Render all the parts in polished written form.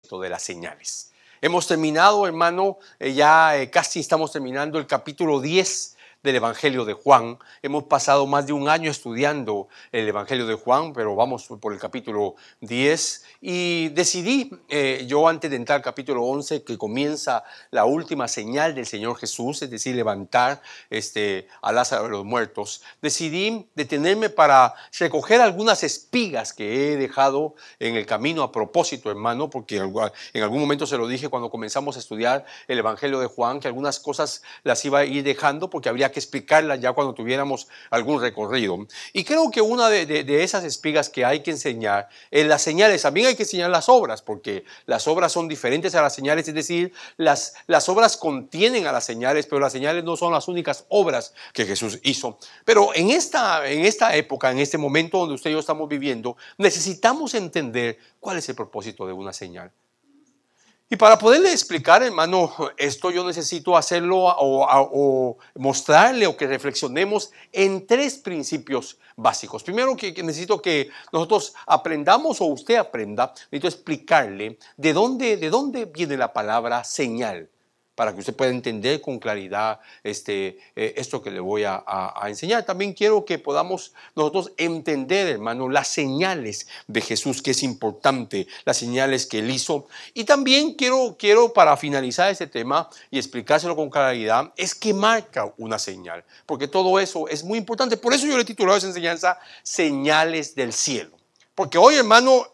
De las señales. Hemos terminado, hermano, ya casi estamos terminando el capítulo 10 del Evangelio de Juan. Hemos pasado más de un año estudiando el Evangelio de Juan, pero vamos por el capítulo 10 y decidí, yo antes de entrar al capítulo 11, que comienza la última señal del Señor Jesús, es decir, levantar a Lázaro de los muertos, decidí detenerme para recoger algunas espigas que he dejado en el camino a propósito, hermano, porque en algún momento se lo dije cuando comenzamos a estudiar el Evangelio de Juan, que algunas cosas las iba a ir dejando porque habría que explicarlas ya cuando tuviéramos algún recorrido. Y creo que una de esas espigas que hay que enseñar es las señales. También hay que enseñar las obras, porque las obras son diferentes a las señales, es decir, las obras contienen a las señales, pero las señales no son las únicas obras que Jesús hizo. Pero en esta época, en este momento donde usted y yo estamos viviendo, necesitamos entender cuál es el propósito de una señal. Y para poderle explicar, hermano, esto yo necesito hacerlo o mostrarle o que reflexionemos en tres principios básicos. Primero, que necesito que nosotros aprendamos o usted aprenda, necesito explicarle de dónde viene la palabra señal, para que usted pueda entender con claridad esto que le voy a enseñar. También quiero que podamos nosotros entender, hermano, las señales de Jesús, que es importante, las señales que Él hizo. Y también quiero para finalizar este tema y explicárselo con claridad, es que marca una señal, porque todo eso es muy importante. Por eso yo le he titulado esa enseñanza Señales del Cielo. Porque hoy, hermano,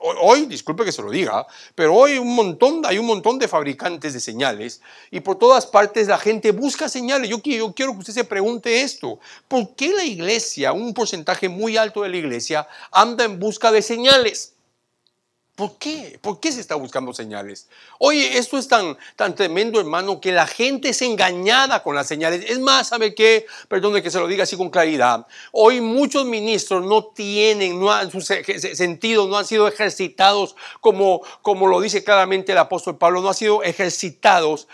disculpe que se lo diga, pero hoy hay un montón de fabricantes de señales y por todas partes la gente busca señales. Yo quiero que usted se pregunte esto. ¿Por qué la iglesia, un porcentaje muy alto de la iglesia, anda en busca de señales? ¿Por qué? ¿Por qué se está buscando señales? Oye, esto es tan tremendo, hermano, que la gente es engañada con las señales. Es más, ¿sabe qué? Perdone que se lo diga así con claridad. Hoy muchos ministros sus sentidos no han sido ejercitados como lo dice claramente el apóstol Pablo, no han sido ejercitados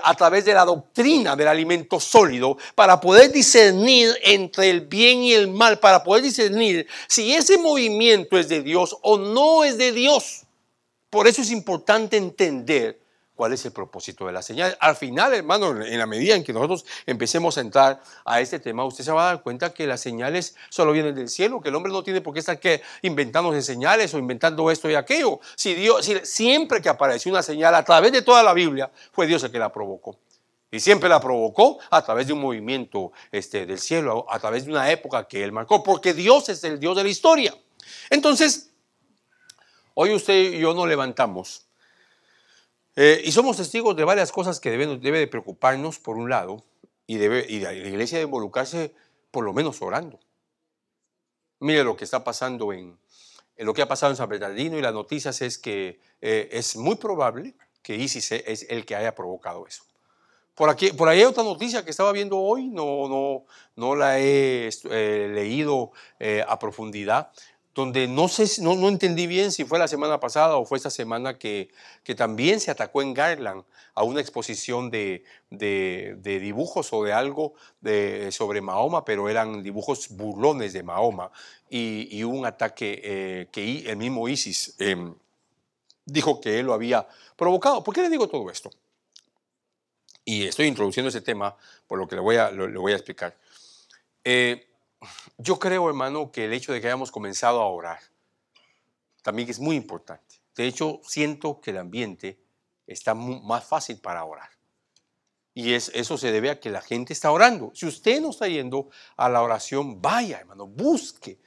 a través de la doctrina del alimento sólido para poder discernir entre el bien y el mal, para poder discernir si ese movimiento es de Dios o no es de Dios. Por eso es importante entender cuál es el propósito de la señal. Al final, hermano, en la medida en que nosotros empecemos a entrar a este tema, usted se va a dar cuenta que las señales solo vienen del cielo, que el hombre no tiene por qué estar inventándose señales o inventando esto y aquello. Siempre que apareció una señal a través de toda la Biblia, fue Dios el que la provocó. Y siempre la provocó a través de un movimiento del cielo, a través de una época que Él marcó, porque Dios es el Dios de la historia. Entonces, hoy usted y yo nos levantamos y somos testigos de varias cosas que debe de preocuparnos por un lado y la iglesia debe involucrarse por lo menos orando. Mire lo que está pasando en lo que ha pasado en San Bernardino y las noticias es que es muy probable que ISIS es el que haya provocado eso. Por ahí hay otra noticia que estaba viendo hoy, no la he leído a profundidad, donde no entendí bien si fue la semana pasada o fue esta semana que también se atacó en Garland a una exposición de dibujos o de algo sobre Mahoma, pero eran dibujos burlones de Mahoma y un ataque que el mismo ISIS dijo que él lo había provocado. ¿Por qué le digo todo esto? Y estoy introduciendo ese tema por lo que le voy a explicar. Yo creo, hermano, que el hecho de que hayamos comenzado a orar también es muy importante. De hecho, siento que el ambiente está más fácil para orar. Y eso se debe a que la gente está orando. Si usted no está yendo a la oración, vaya, hermano, busque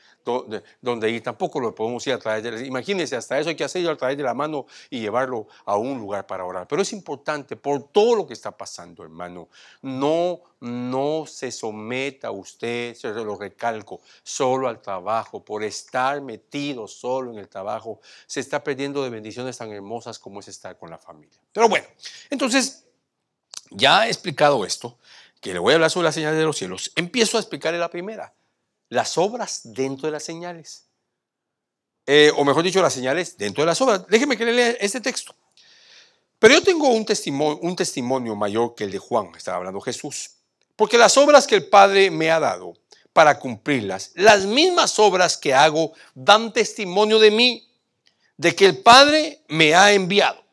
donde ir. Tampoco lo podemos ir a través de... Imagínense, hasta eso hay que hacerlo a través de la mano y llevarlo a un lugar para orar. Pero es importante por todo lo que está pasando, hermano. No se someta usted, se lo recalco, solo al trabajo. Por estar metido solo en el trabajo, se está perdiendo de bendiciones tan hermosas como es estar con la familia. Pero bueno, entonces... Ya he explicado esto, que le voy a hablar sobre las señales de los cielos, empiezo a explicarle la primera, las obras dentro de las señales. O mejor dicho, las señales dentro de las obras. Déjeme que le lea este texto. Pero yo tengo un testimonio mayor que el de Juan, estaba hablando Jesús. Porque las obras que el Padre me ha dado para cumplirlas, las mismas obras que hago dan testimonio de mí, de que el Padre me ha enviado.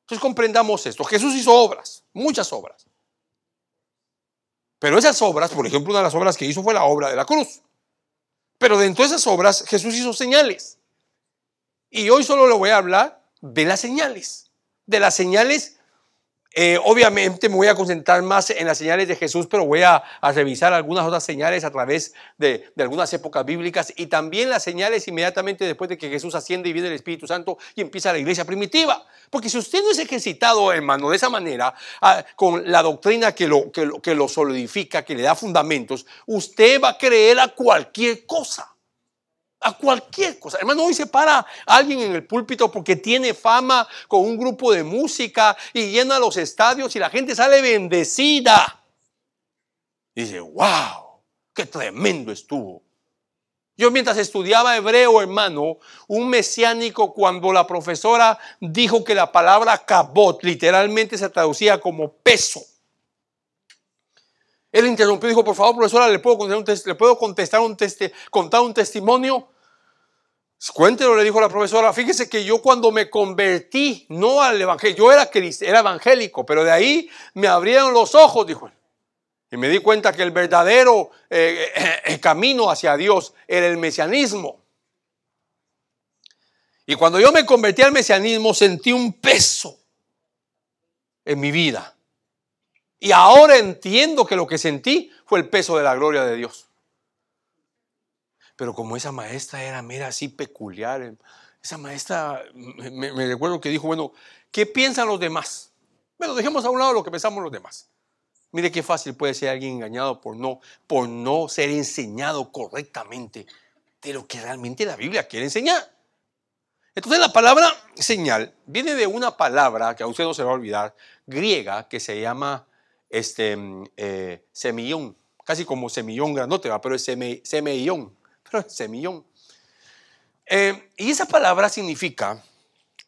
Entonces comprendamos esto. Jesús hizo obras, muchas obras. Pero esas obras, por ejemplo, una de las obras que hizo fue la obra de la cruz. Pero dentro de esas obras Jesús hizo señales. Y hoy solo le voy a hablar de las señales. De las señales. Obviamente me voy a concentrar más en las señales de Jesús, pero voy a revisar algunas otras señales a través de algunas épocas bíblicas y también las señales inmediatamente después de que Jesús asciende y viene el Espíritu Santo y empieza la iglesia primitiva. Porque si usted no es ejercitado, hermano, de esa manera, con la doctrina que lo solidifica, que le da fundamentos, usted va a creer a cualquier cosa. A cualquier cosa. Hermano, hoy se para alguien en el púlpito porque tiene fama con un grupo de música y llena los estadios y la gente sale bendecida. Y dice, wow, qué tremendo estuvo. Yo mientras estudiaba hebreo, hermano, un mesiánico, cuando la profesora dijo que la palabra kabot literalmente se traducía como peso. Él interrumpió y dijo, por favor, profesora, ¿le puedo contar un testimonio? Cuéntelo, le dijo la profesora. Fíjese que yo cuando me convertí, no al evangelio, yo era evangélico, pero de ahí me abrieron los ojos, dijo él. Y me di cuenta que el verdadero camino hacia Dios era el mesianismo. Y cuando yo me convertí al mesianismo, sentí un peso en mi vida. Y ahora entiendo que lo que sentí fue el peso de la gloria de Dios. Pero como esa maestra era mera así peculiar, esa maestra me recuerdo que dijo, bueno, ¿qué piensan los demás? Bueno, dejemos a un lado lo que pensamos los demás. Mire qué fácil puede ser alguien engañado por no ser enseñado correctamente de lo que realmente la Biblia quiere enseñar. Entonces la palabra señal viene de una palabra que a usted no se va a olvidar, griega, que se llama semillón, casi como semillón grandote, pero es semillón. Pero es semillón. Y esa palabra significa,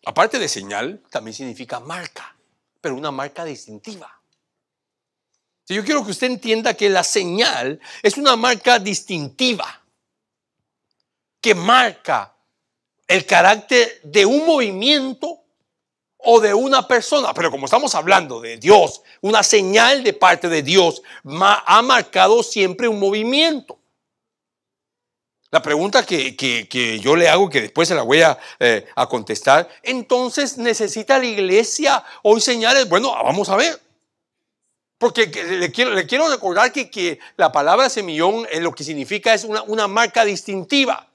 aparte de señal, también significa marca, pero una marca distintiva. Si yo quiero que usted entienda que la señal es una marca distintiva que marca el carácter de un movimiento o de una persona. Pero como estamos hablando de Dios, una señal de parte de Dios ha marcado siempre un movimiento. La pregunta que yo le hago, que después se la voy a contestar, entonces, ¿necesita la iglesia hoy señales? Bueno, vamos a ver. Porque le quiero recordar que la palabra semillón lo que significa es una marca distintiva.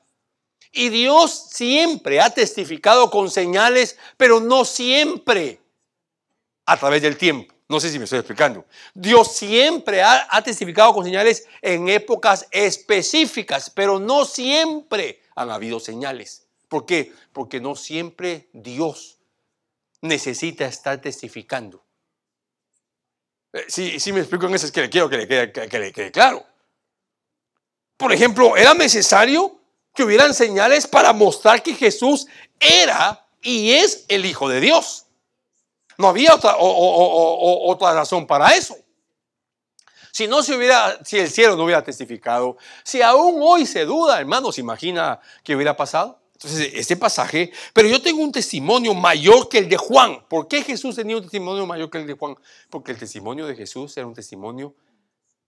Y Dios siempre ha testificado con señales, pero no siempre a través del tiempo. No sé si me estoy explicando. Dios siempre ha testificado con señales en épocas específicas, pero no siempre han habido señales. ¿Por qué? Porque no siempre Dios necesita estar testificando. Sí me explico en eso, es que le quiero que le quede claro. Por ejemplo, era necesario que hubieran señales para mostrar que Jesús era y es el Hijo de Dios. No había otra razón para eso. Si el cielo no hubiera testificado, si aún hoy se duda, hermano, ¿se imagina qué hubiera pasado? Entonces, este pasaje, pero yo tengo un testimonio mayor que el de Juan. ¿Por qué Jesús tenía un testimonio mayor que el de Juan? Porque el testimonio de Jesús era un testimonio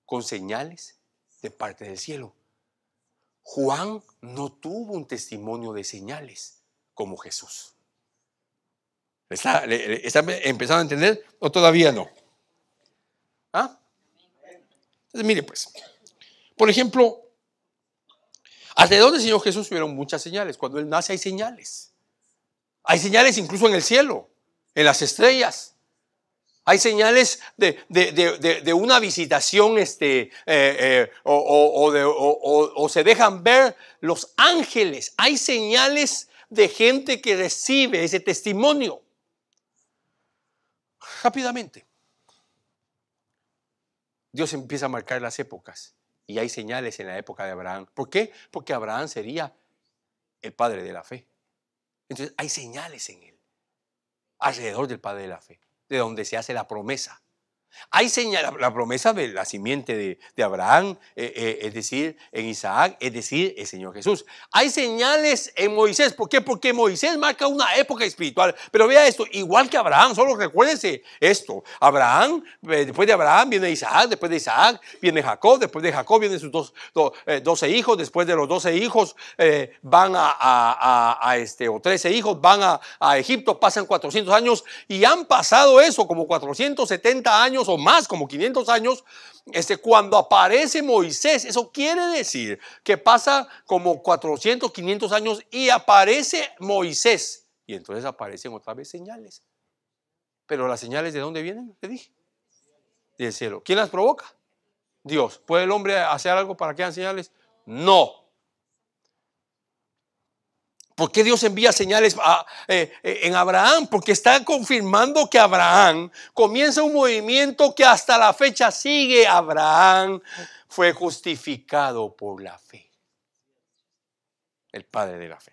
con señales de parte del cielo. Juan no tuvo un testimonio de señales como Jesús. ¿Está empezando a entender o todavía no? ¿Ah? Entonces, mire pues, por ejemplo, alrededor del Señor Jesús hubieron muchas señales. Cuando Él nace hay señales. Hay señales incluso en el cielo, en las estrellas. Hay señales de una visitación o se dejan ver los ángeles. Hay señales de gente que recibe ese testimonio. Rápidamente, Dios empieza a marcar las épocas y hay señales en la época de Abraham. ¿Por qué? Porque Abraham sería el padre de la fe. Entonces hay señales en él, alrededor del padre de la fe, de donde se hace la promesa. Hay señal, la promesa de la simiente de Abraham, es decir, en Isaac, es decir, el Señor Jesús. Hay señales en Moisés. ¿Por qué? Porque Moisés marca una época espiritual. Pero vea esto, igual que Abraham, solo recuérdense esto. Abraham, después de Abraham viene Isaac, después de Isaac viene Jacob, después de Jacob vienen sus 12 hijos, después de los 12 hijos van o 13 hijos, van a Egipto, pasan 400 años y han pasado eso como 470 años o más, como 500 años, cuando aparece Moisés. Eso quiere decir que pasa como 400, 500 años y aparece Moisés. Y entonces aparecen otra vez señales. Pero las señales, ¿de dónde vienen? Te dije. Del cielo. ¿Quién las provoca? Dios. ¿Puede el hombre hacer algo para que hagan señales? No. ¿Por qué Dios envía señales en Abraham? Porque está confirmando que Abraham comienza un movimiento que hasta la fecha sigue. Abraham fue justificado por la fe. El padre de la fe.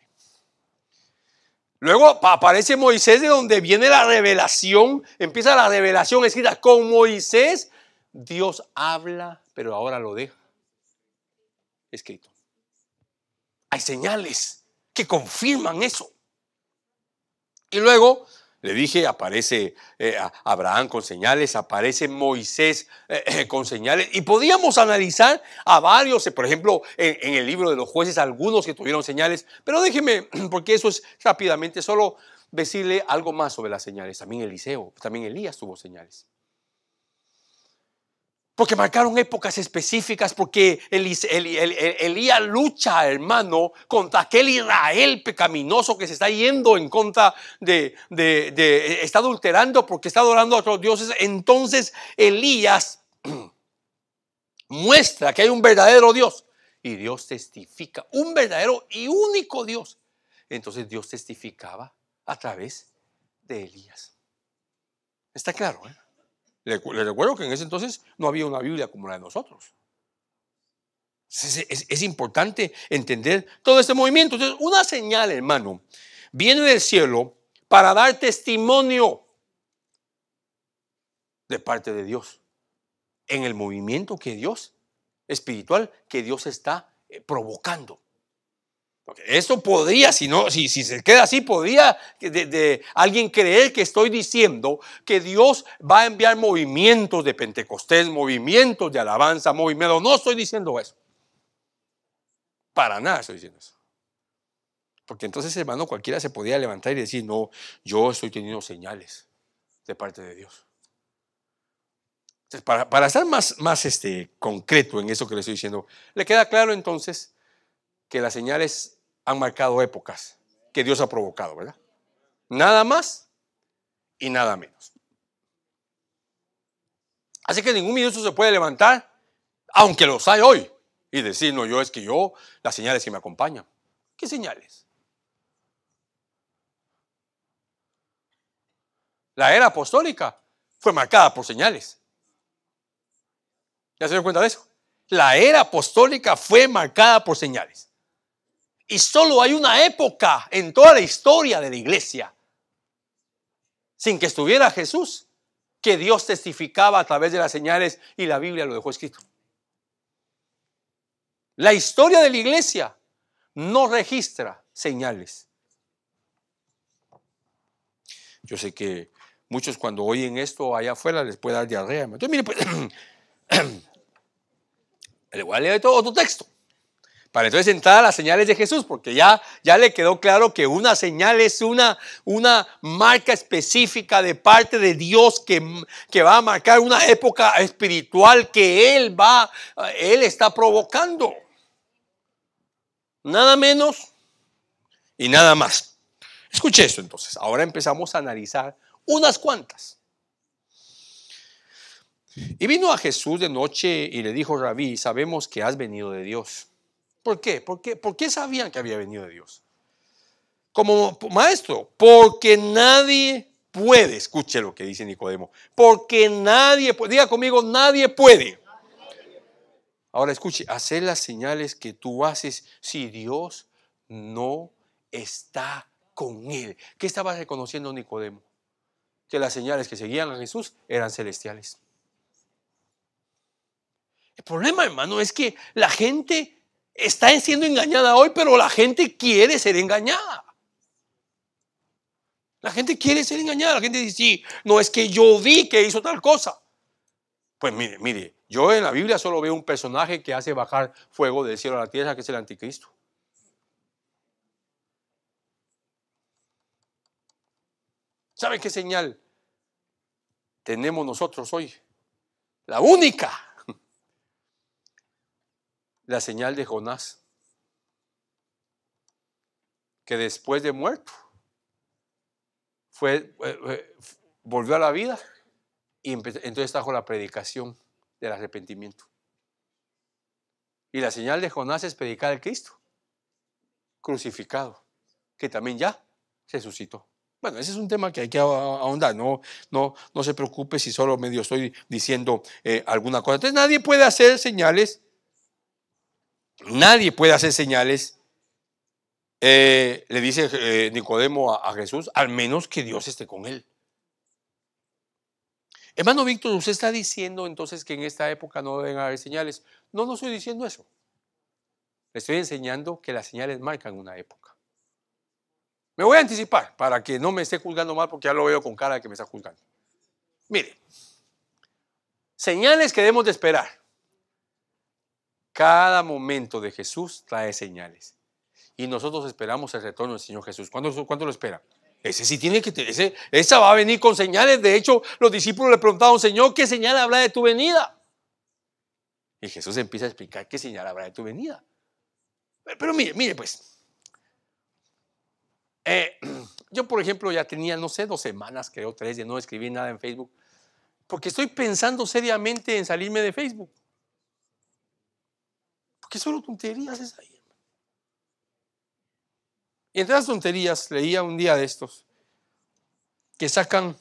Luego aparece Moisés, de donde viene la revelación. Empieza la revelación escrita con Moisés. Dios habla, pero ahora lo deja escrito. Hay señales que confirman eso. Y luego, le dije, aparece Abraham con señales, aparece Moisés con señales. Y podíamos analizar a varios, por ejemplo, en el libro de los jueces, algunos que tuvieron señales. Pero déjeme, porque eso es rápidamente, solo decirle algo más sobre las señales. También Eliseo, también Elías tuvo señales. Porque marcaron épocas específicas, porque Elías lucha, hermano, contra aquel Israel pecaminoso que se está yendo en contra está adulterando porque está adorando a otros dioses. Entonces Elías muestra que hay un verdadero Dios y Dios testifica, un verdadero y único Dios. Entonces Dios testificaba a través de Elías. ¿Está claro? Les recuerdo que en ese entonces no había una Biblia como la de nosotros. Es importante entender todo este movimiento. Entonces, una señal, hermano, viene del cielo para dar testimonio de parte de Dios en el movimiento que Dios, espiritual, que Dios está provocando. Porque eso podría, si se queda así, podría alguien creer que estoy diciendo que Dios va a enviar movimientos de Pentecostés, movimientos de alabanza, movimientos. No estoy diciendo eso. Para nada estoy diciendo eso. Porque entonces, hermano, cualquiera se podía levantar y decir, no, yo estoy teniendo señales de parte de Dios. Entonces, para estar más concreto en eso que le estoy diciendo, le queda claro entonces que las señales han marcado épocas que Dios ha provocado, ¿verdad? Nada más y nada menos. Así que ningún ministro se puede levantar, aunque los hay hoy, y decir, no, las señales que me acompañan. ¿Qué señales? La era apostólica fue marcada por señales. ¿Ya se dio cuenta de eso? La era apostólica fue marcada por señales. Y solo hay una época en toda la historia de la iglesia, sin que estuviera Jesús, que Dios testificaba a través de las señales y la Biblia lo dejó escrito. La historia de la iglesia no registra señales. Yo sé que muchos cuando oyen esto allá afuera les puede dar diarrea. Entonces, mire, pues, le voy a leer todo otro texto. Para entonces entrar a las señales de Jesús, porque ya le quedó claro que una señal es una marca específica de parte de Dios que va a marcar una época espiritual que Él está provocando. Nada menos y nada más. Escuche esto entonces. Ahora empezamos a analizar unas cuantas. Y vino a Jesús de noche y le dijo, Rabí, sabemos que has venido de Dios. ¿Por qué? ¿Por qué sabían que había venido de Dios? Como maestro, porque nadie puede, escuche lo que dice Nicodemo, porque nadie puede, diga conmigo, nadie puede. Ahora escuche, hacer las señales que tú haces si Dios no está con él. ¿Qué estaba reconociendo Nicodemo? Que las señales que seguían a Jesús eran celestiales. El problema, hermano, es que la gente está siendo engañada hoy, pero la gente quiere ser engañada. La gente quiere ser engañada. La gente dice, sí, no es que yo vi que hizo tal cosa. Pues mire, yo en la Biblia solo veo un personaje que hace bajar fuego del cielo a la tierra, que es el anticristo. ¿Sabe qué señal tenemos nosotros hoy? La única. La señal de Jonás, que después de muerto volvió a la vida y entonces trajo la predicación del arrepentimiento. Y la señal de Jonás es predicar al Cristo crucificado, que también ya resucitó. Bueno, ese es un tema que hay que ahondar. No se preocupe si solo medio estoy diciendo alguna cosa. Entonces nadie puede hacer señales. Nadie puede hacer señales, le dice Nicodemo a Jesús, al menos que Dios esté con él. Hermano Víctor, ¿usted está diciendo entonces que en esta época no deben haber señales? No estoy diciendo eso. Le estoy enseñando que las señales marcan una época. Me voy a anticipar para que no me esté juzgando mal, porque ya lo veo con cara de que me está juzgando. Mire, señales que debemos de esperar. Cada momento de Jesús trae señales. Y nosotros esperamos el retorno del Señor Jesús. ¿Cuándo lo espera? Ese sí tiene que tener, esa va a venir con señales. De hecho, los discípulos le preguntaron, Señor, ¿qué señal habrá de tu venida? Y Jesús empieza a explicar qué señal habrá de tu venida. Pero mire pues. Yo, por ejemplo, ya tenía, no sé, 2 semanas, creo 3, de no escribir nada en Facebook. Porque estoy pensando seriamente en salirme de Facebook. Porque solo tonterías es ahí. Y entre las tonterías leía un día de estos que sacan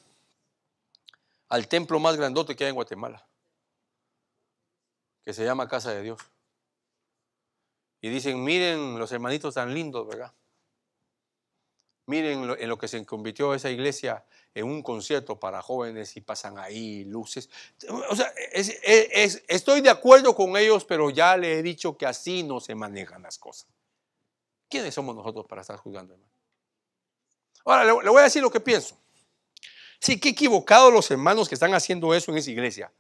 al templo más grandote que hay en Guatemala, que se llama Casa de Dios. Y dicen, miren los hermanitos tan lindos, ¿verdad? Miren en lo que se convirtió esa iglesia en un concierto para jóvenes y pasan ahí luces. O sea, estoy de acuerdo con ellos, pero ya le he dicho que así no se manejan las cosas. ¿Quiénes somos nosotros para estar juzgando, hermano? Ahora, le voy a decir lo que pienso. Sí, qué equivocados los hermanos que están haciendo eso en esa iglesia.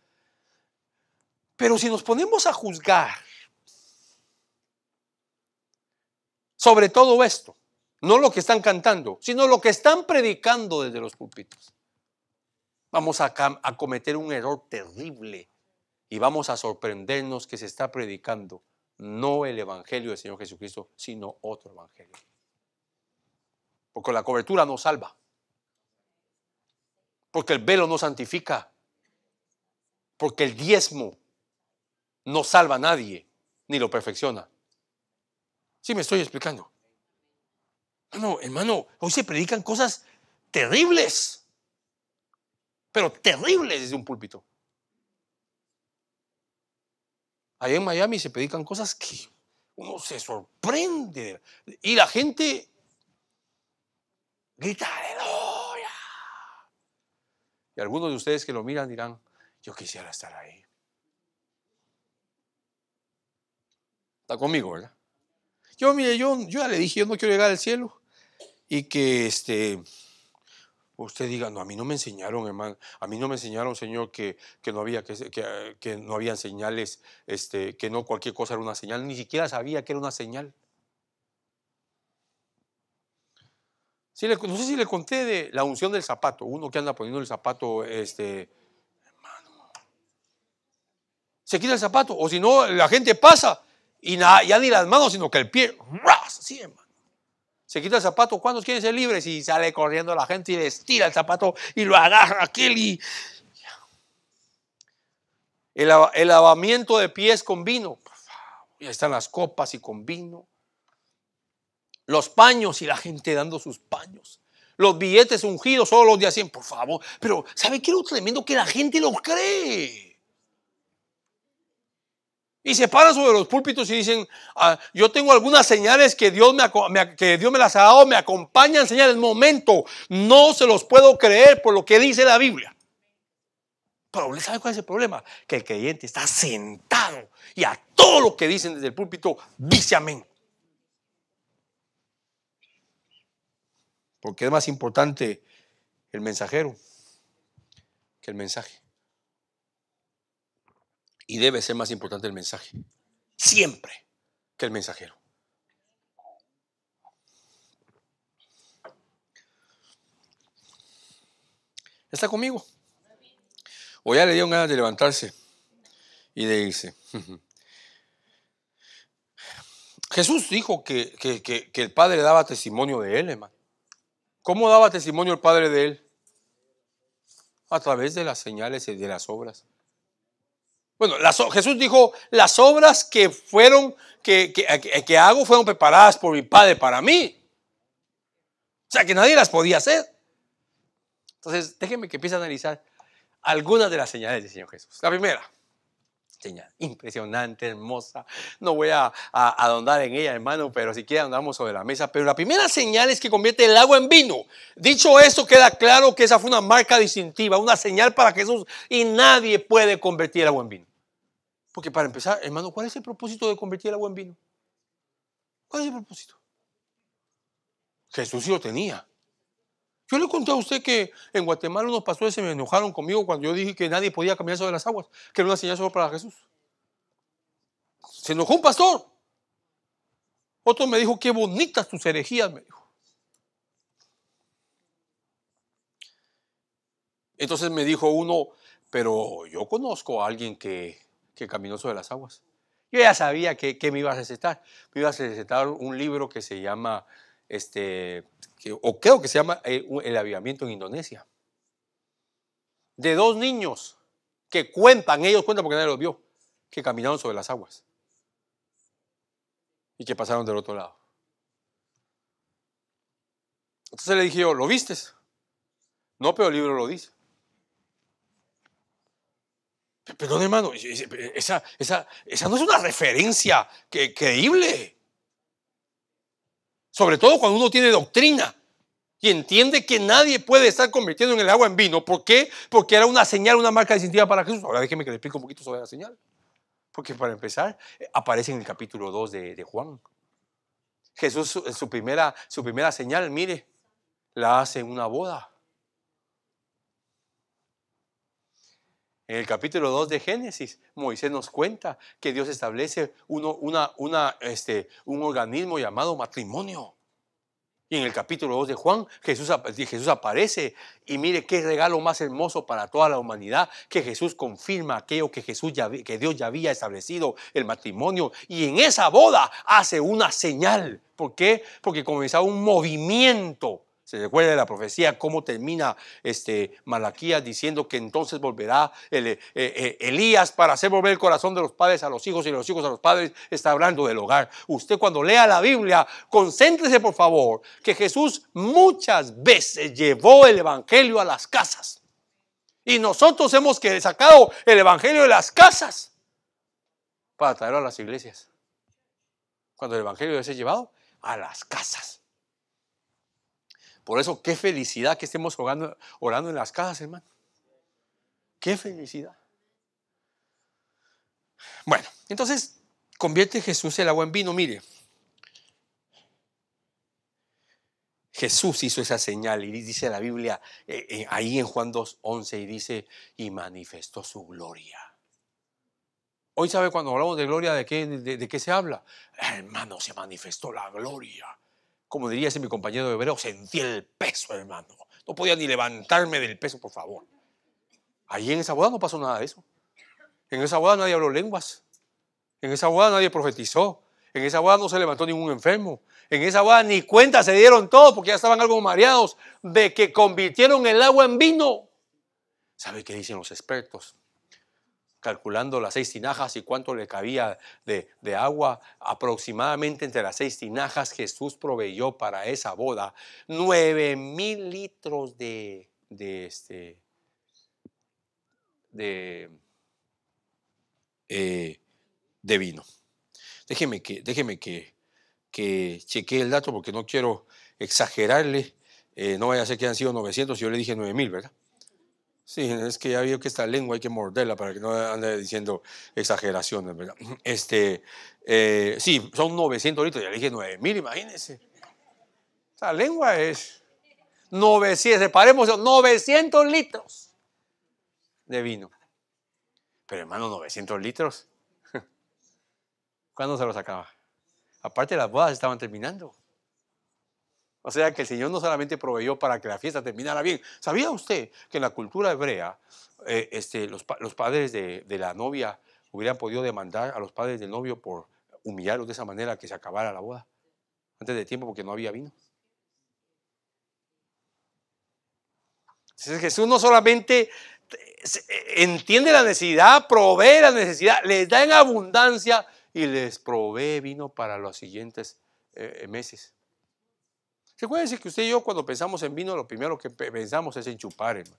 Pero si nos ponemos a juzgar sobre todo esto, no lo que están cantando, sino lo que están predicando desde los púlpitos, vamos a cometer un error terrible y vamos a sorprendernos que se está predicando no el evangelio del Señor Jesucristo, sino otro evangelio. Porque la cobertura no salva. Porque el velo no santifica. Porque el diezmo no salva a nadie, ni lo perfecciona. ¿Sí me estoy explicando? No, hermano, hoy se predican cosas terribles. Pero terribles desde un púlpito. Allá en Miami se predican cosas que uno se sorprende. Y la gente grita aleluya. Y algunos de ustedes que lo miran dirán, yo quisiera estar ahí. Está conmigo, ¿verdad? Mire, yo ya le dije, yo no quiero llegar al cielo. Y que usted diga, no, a mí no me enseñaron, hermano, a mí no me enseñaron, Señor, que no había que no habían señales, que no cualquier cosa era una señal, ni siquiera sabía que era una señal. Sí, no sé si le conté de la unción del zapato, uno que anda poniendo el zapato, hermano, se quita el zapato, o si no, la gente pasa y ya ni las manos, sino que el pie, ¡ras! Sí, hermano. Se quita el zapato, ¿cuántos quieren ser libres? Y sale corriendo la gente y les tira el zapato y lo agarra aquel y... El lavamiento de pies con vino. Ya están las copas y con vino. Los paños y la gente dando sus paños. Los billetes ungidos, solo los de 100, por favor. Pero ¿sabe qué es lo tremendo? Que la gente lo cree. Y se paran sobre los púlpitos y dicen, yo tengo algunas señales que Dios me las ha dado, me acompañan señales. Momento, no se los puedo creer por lo que dice la Biblia. Pero ¿sabe cuál es el problema? Que el creyente está sentado y a todo lo que dicen desde el púlpito dice amén. Porque es más importante el mensajero que el mensaje. Y debe ser más importante el mensaje, siempre, que el mensajero. ¿Está conmigo? O ya le dieron ganas de levantarse y de irse. Jesús dijo que el Padre daba testimonio de él, hermano. ¿Cómo daba testimonio el Padre de él? A través de las señales y de las obras. Bueno, Jesús dijo, las obras que hago fueron preparadas por mi Padre para mí. O sea, que nadie las podía hacer. Entonces, déjenme que empiece a analizar algunas de las señales del Señor Jesús. La primera señal, impresionante, hermosa. No voy a ahondar en ella, hermano, pero si quiere andamos sobre la mesa. Pero la primera señal es que convierte el agua en vino. Dicho esto, queda claro que esa fue una marca distintiva, una señal para Jesús, y nadie puede convertir el agua en vino. Porque para empezar, hermano, ¿cuál es el propósito de convertir el agua en vino? ¿Cuál es el propósito? Jesús sí lo tenía. Yo le conté a usted que en Guatemala unos pastores se me enojaron conmigo cuando yo dije que nadie podía caminar sobre las aguas, que era una señal solo para Jesús. Se enojó un pastor. Otro me dijo, qué bonitas tus herejías, me dijo. Entonces me dijo uno, pero yo conozco a alguien que caminó sobre las aguas. Yo ya sabía que me iba a recetar. Me iba a recetar un libro que se llama, o creo que se llama El Avivamiento en Indonesia. De dos niños que cuentan, ellos cuentan porque nadie los vio, que caminaron sobre las aguas y que pasaron del otro lado. Entonces le dije yo, ¿lo vistes? No, pero el libro lo dice. Perdón, hermano, esa no es una referencia creíble. Sobre todo cuando uno tiene doctrina y entiende que nadie puede estar convirtiendo en el agua en vino. ¿Por qué? Porque era una señal, una marca distintiva para Jesús. Ahora déjeme que le explique un poquito sobre la señal. Porque para empezar, aparece en el capítulo 2 de Juan. Jesús, su primera señal, mire, la hace en una boda. En el capítulo 2 de Génesis, Moisés nos cuenta que Dios establece un organismo llamado matrimonio. Y en el capítulo 2 de Juan, Jesús aparece y mire qué regalo más hermoso para toda la humanidad, que Jesús confirma aquello que Dios ya había establecido, el matrimonio. Y en esa boda hace una señal. ¿Por qué? Porque comenzaba un movimiento. Se recuerda de la profecía cómo termina Malaquías diciendo que entonces volverá Elías para hacer volver el corazón de los padres a los hijos y de los hijos a los padres. Está hablando del hogar. Usted cuando lea la Biblia, concéntrese por favor que Jesús muchas veces llevó el evangelio a las casas. Y nosotros hemos sacado el evangelio de las casas para traerlo a las iglesias. Cuando el evangelio debe ser llevado a las casas. Por eso, qué felicidad que estemos orando en las casas, hermano. Qué felicidad. Bueno, entonces, convierte Jesús el agua en vino. Mire, Jesús hizo esa señal y dice la Biblia, ahí en Juan 2:11, y dice, y manifestó su gloria. Hoy, ¿sabe cuando hablamos de gloria, de qué se habla? Hermano, se manifestó la gloria. Como diría ese mi compañero de hebreo, sentí el peso, hermano. No podía ni levantarme del peso, por favor. Allí en esa boda no pasó nada de eso. En esa boda nadie habló lenguas. En esa boda nadie profetizó. En esa boda no se levantó ningún enfermo. En esa boda ni cuenta se dieron todos porque ya estaban algo mareados de que convirtieron el agua en vino. ¿Sabe qué dicen los expertos? Calculando las 6 tinajas y cuánto le cabía de agua, aproximadamente entre las 6 tinajas Jesús proveyó para esa boda 9,000 litros de vino. Déjeme que chequee el dato porque no quiero exagerarle. No vaya a ser que hayan sido 900 y yo le dije 9,000, ¿verdad? Sí, es que ya vio que esta lengua hay que morderla para que no ande diciendo exageraciones, ¿verdad? Sí, son 900 litros, ya le dije 9,000, imagínense. Esa lengua es 900, separemos 900 litros de vino. Pero hermano, 900 litros, ¿cuándo se los acaba? Aparte las bodas estaban terminando. O sea que el Señor no solamente proveyó para que la fiesta terminara bien. ¿Sabía usted que en la cultura hebrea los padres de la novia hubieran podido demandar a los padres del novio por humillarlos de esa manera que se acabara la boda antes de tiempo porque no había vino? Entonces Jesús no solamente entiende la necesidad, provee la necesidad, les da en abundancia y les provee vino para los siguientes meses. Recuérdense que usted y yo cuando pensamos en vino, lo primero que pensamos es en chupar, hermano.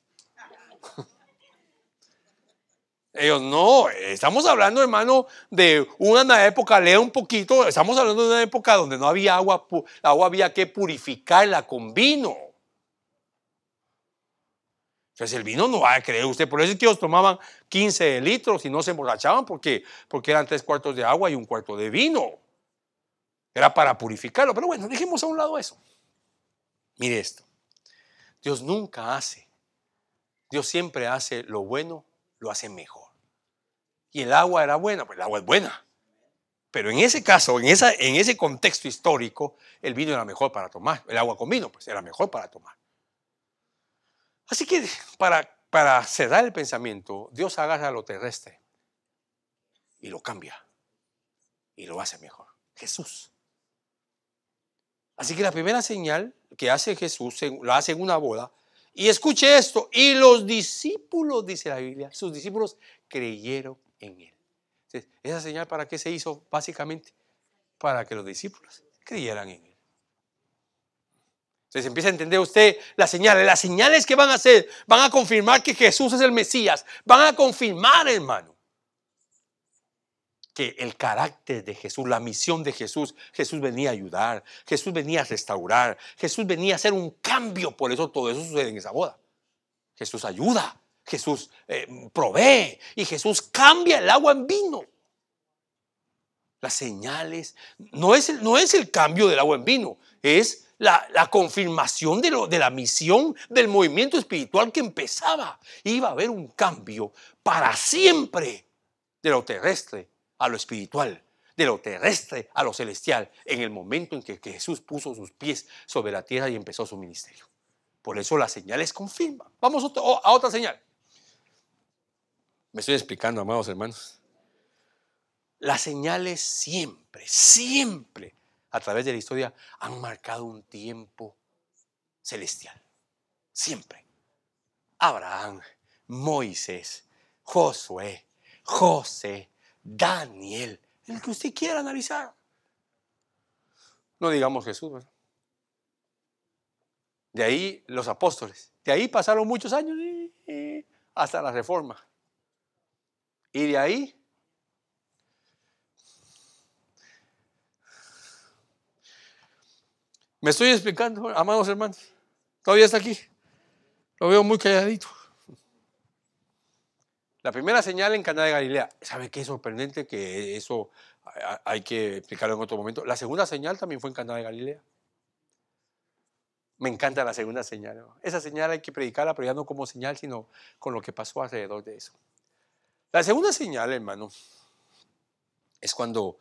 Ellos no, estamos hablando, hermano, de una época, lea un poquito, estamos hablando de una época donde no había agua, la agua había que purificarla con vino. Entonces el vino no va a creer usted, por eso es que ellos tomaban 15 litros y no se emborrachaban porque eran 3/4 de agua y 1/4 de vino. Era para purificarlo, pero bueno, dejemos a un lado eso. Mire esto, Dios nunca hace, Dios siempre hace lo bueno, lo hace mejor. Y el agua era buena, pues el agua es buena. Pero en ese caso, en ese contexto histórico, el vino era mejor para tomar. El agua con vino, pues era mejor para tomar. Así que para cerrar el pensamiento, Dios agarra lo terrestre y lo cambia y lo hace mejor. Jesús. Así que la primera señal que hace Jesús, la hace en una boda. Y escuche esto, y los discípulos, dice la Biblia, sus discípulos creyeron en él. Entonces, ¿esa señal para qué se hizo? Básicamente, para que los discípulos creyeran en él. Entonces empieza a entender usted las señales que van a hacer, van a confirmar que Jesús es el Mesías, van a confirmar, hermano, que el carácter de Jesús, la misión de Jesús, Jesús venía a ayudar, Jesús venía a restaurar, Jesús venía a hacer un cambio, por eso todo eso sucede en esa boda. Jesús ayuda, Jesús provee y Jesús cambia el agua en vino. Las señales, no es el cambio del agua en vino, es la confirmación de la misión del movimiento espiritual que empezaba. Iba a haber un cambio para siempre de lo terrestre a lo espiritual, de lo terrestre a lo celestial, en el momento en que Jesús puso sus pies sobre la tierra y empezó su ministerio. Por eso las señales confirman. Vamos a otra señal. Me estoy explicando, amados hermanos. Las señales siempre, siempre, a través de la historia, han marcado un tiempo celestial. Siempre. Abraham, Moisés, Josué, José, Daniel, el que usted quiera analizar. No digamos Jesús, ¿verdad? De ahí los apóstoles. De ahí pasaron muchos años hasta la Reforma. Y de ahí me estoy explicando, amados hermanos. Todavía está aquí. Lo veo muy calladito. La primera señal en Caná de Galilea. ¿Sabe qué es sorprendente? Que eso hay que explicarlo en otro momento. La segunda señal también fue en Caná de Galilea. Me encanta la segunda señal, ¿no? Esa señal hay que predicarla, pero ya no como señal, sino con lo que pasó alrededor de eso. La segunda señal, hermano, es cuando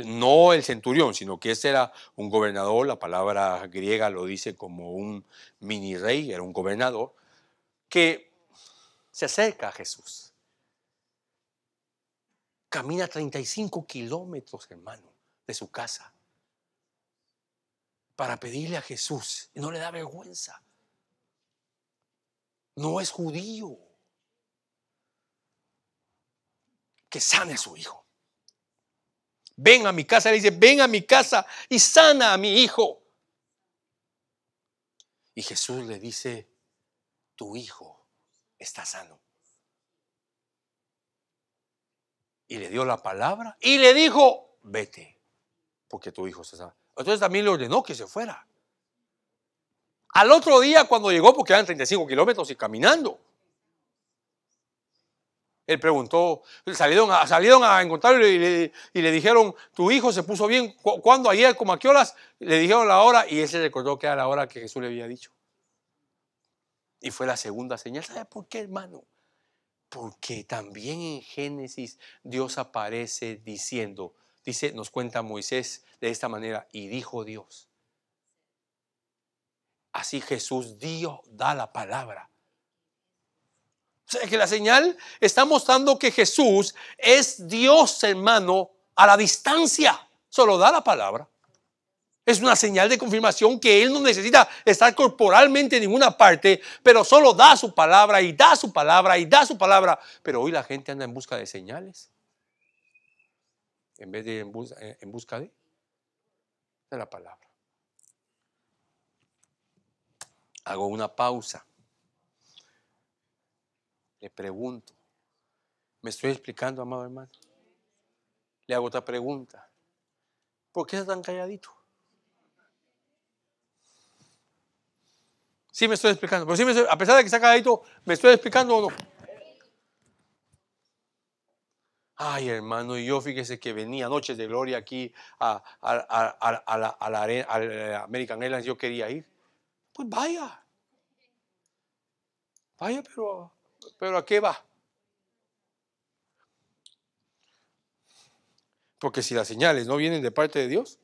no el centurión, sino que ese era un gobernador, la palabra griega lo dice como un mini rey, era un gobernador, que se acerca a Jesús. Camina 35 kilómetros, hermano, de su casa para pedirle a Jesús. Y no le da vergüenza. No es judío. Que sane a su hijo. Ven a mi casa, le dice, ven a mi casa y sana a mi hijo. Y Jesús le dice, tu hijo está sano. Y le dio la palabra y le dijo, vete, porque tu hijo está sano. Entonces también le ordenó que se fuera. Al otro día cuando llegó, porque eran 35 kilómetros y caminando, Él preguntó, salieron a encontrarlo y le dijeron, tu hijo se puso bien. ¿Cuándo? Ayer, ¿como a qué horas? Le dijeron la hora y él se recordó que era la hora que Jesús le había dicho. Y fue la segunda señal. ¿Sabe por qué, hermano? Porque también en Génesis Dios aparece diciendo, nos cuenta Moisés de esta manera, y dijo Dios. Así Jesús da la palabra. O sea que la señal está mostrando que Jesús es Dios, hermano, a la distancia. Solo da la palabra. Es una señal de confirmación que Él no necesita estar corporalmente en ninguna parte, pero solo da su palabra y da su palabra y da su palabra. Pero hoy la gente anda en busca de señales en vez de en busca de la palabra. Hago una pausa. Le pregunto. ¿Me estoy explicando, amado hermano? Le hago otra pregunta. ¿Por qué está tan calladito? Sí me estoy explicando, pero sí a pesar de que está calladito, ¿me estoy explicando o no? Ay, hermano, y yo fíjese que venía Noches de Gloria aquí a la American Airlines, yo quería ir. Pues vaya, pero ¿a qué va? Porque si las señales no vienen de parte de Dios.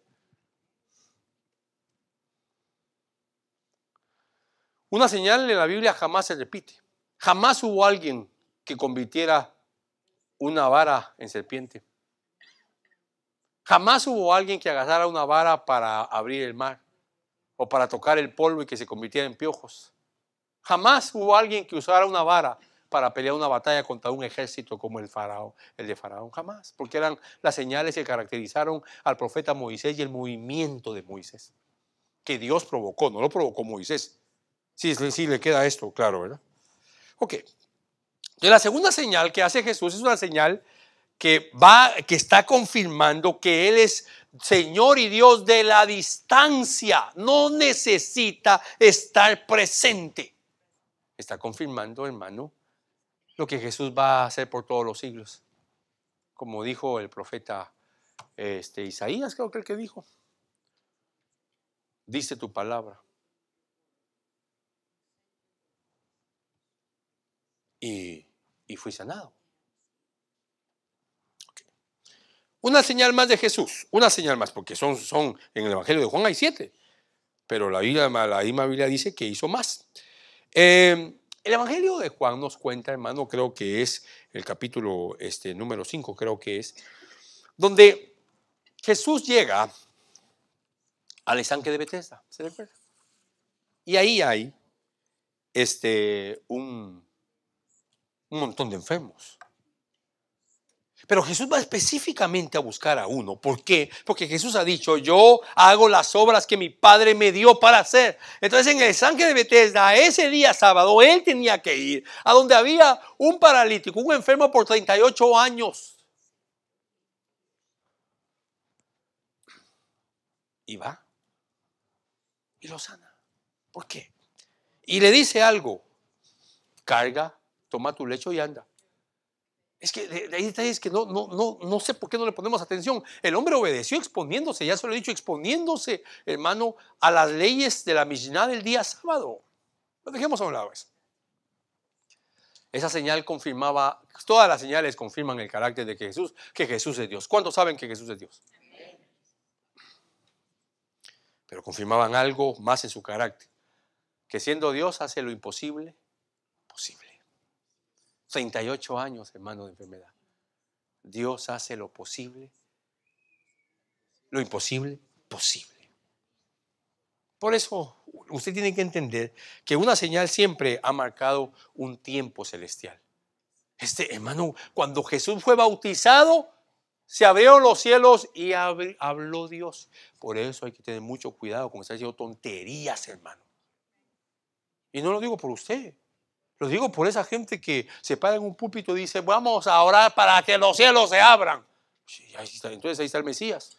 Una señal en la Biblia jamás se repite. Jamás hubo alguien que convirtiera una vara en serpiente. Jamás hubo alguien que agarrara una vara para abrir el mar o para tocar el polvo y que se convirtiera en piojos. Jamás hubo alguien que usara una vara para pelear una batalla contra un ejército como el de Faraón. Jamás, porque eran las señales que caracterizaron al profeta Moisés y el movimiento de Moisés, que Dios provocó, no lo provocó Moisés. Sí, le queda esto claro, ¿verdad? Ok. Y la segunda señal que hace Jesús es una señal que está confirmando que Él es Señor y Dios de la distancia. No necesita estar presente. Está confirmando, hermano, lo que Jesús va a hacer por todos los siglos. Como dijo el profeta Isaías, creo que el que dijo. Dice tu palabra. Y fui sanado. Una señal más de Jesús, una señal más, porque son en el Evangelio de Juan hay 7, pero la misma Biblia dice que hizo más. El Evangelio de Juan nos cuenta, hermano, creo que es el capítulo número 5, creo que es, donde Jesús llega al estanque de Betesda, ¿se recuerda? Y ahí hay un montón de enfermos. Pero Jesús va específicamente a buscar a uno. ¿Por qué? Porque Jesús ha dicho, yo hago las obras que mi Padre me dio para hacer. Entonces en el estanque de Betesda, ese día sábado, él tenía que ir a donde había un paralítico, un enfermo por 38 años. Y va y lo sana. ¿Por qué? Y le dice algo, carga, toma tu lecho y anda. Es que de ahí es que no sé por qué no le ponemos atención. El hombre obedeció exponiéndose, ya se lo he dicho, exponiéndose, hermano, a las leyes de la Mishnah del día sábado. Lo dejemos a un lado eso. Esa señal confirmaba, todas las señales confirman el carácter de que Jesús es Dios. ¿Cuántos saben que Jesús es Dios? Pero confirmaban algo más en su carácter, que siendo Dios hace lo imposible posible. 38 años, hermano, de enfermedad. Dios hace lo posible, lo imposible, posible. Por eso usted tiene que entender que una señal siempre ha marcado un tiempo celestial. Hermano, cuando Jesús fue bautizado, se abrieron los cielos y habló Dios. Por eso hay que tener mucho cuidado con estar diciendo tonterías, hermano. Y no lo digo por usted. Lo digo por esa gente que se para en un púlpito y dice, vamos a orar para que los cielos se abran. Entonces ahí está el Mesías.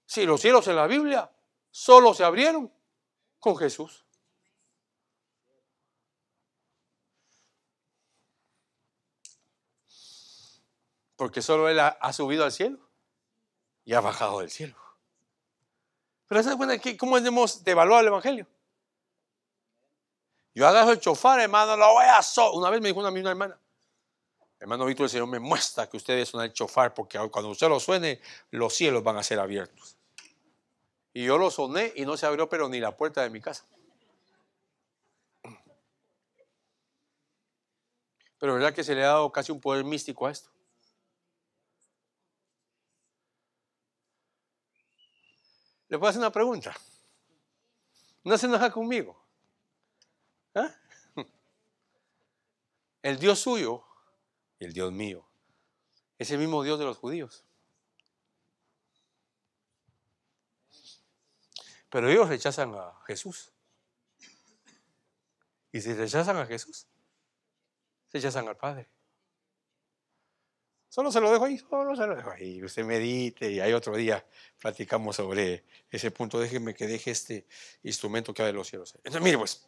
Si los cielos en la Biblia solo se abrieron con Jesús. Porque solo Él ha subido al cielo y ha bajado del cielo. Pero ¿se dan cuenta cómo hemos devaluado el evangelio? Yo agarro el chofar, hermano, lo voy a Una vez me dijo una hermana, hermano Víctor, el Señor me muestra que usted debe sonar el chofar, porque cuando usted lo suene, los cielos van a ser abiertos. Y yo lo soné y no se abrió pero ni la puerta de mi casa. Pero verdad que se le ha dado casi un poder místico a esto. ¿Le puedo hacer una pregunta? ¿No se enoja conmigo? ¿Ah? El Dios suyo y el Dios mío es el mismo Dios de los judíos. Pero ellos rechazan a Jesús. Y si rechazan a Jesús, rechazan al Padre. Solo se lo dejo ahí. Usted medite y hay otro día platicamos sobre ese punto. Déjeme que deje este instrumento que hay de los cielos. Entonces, mire pues.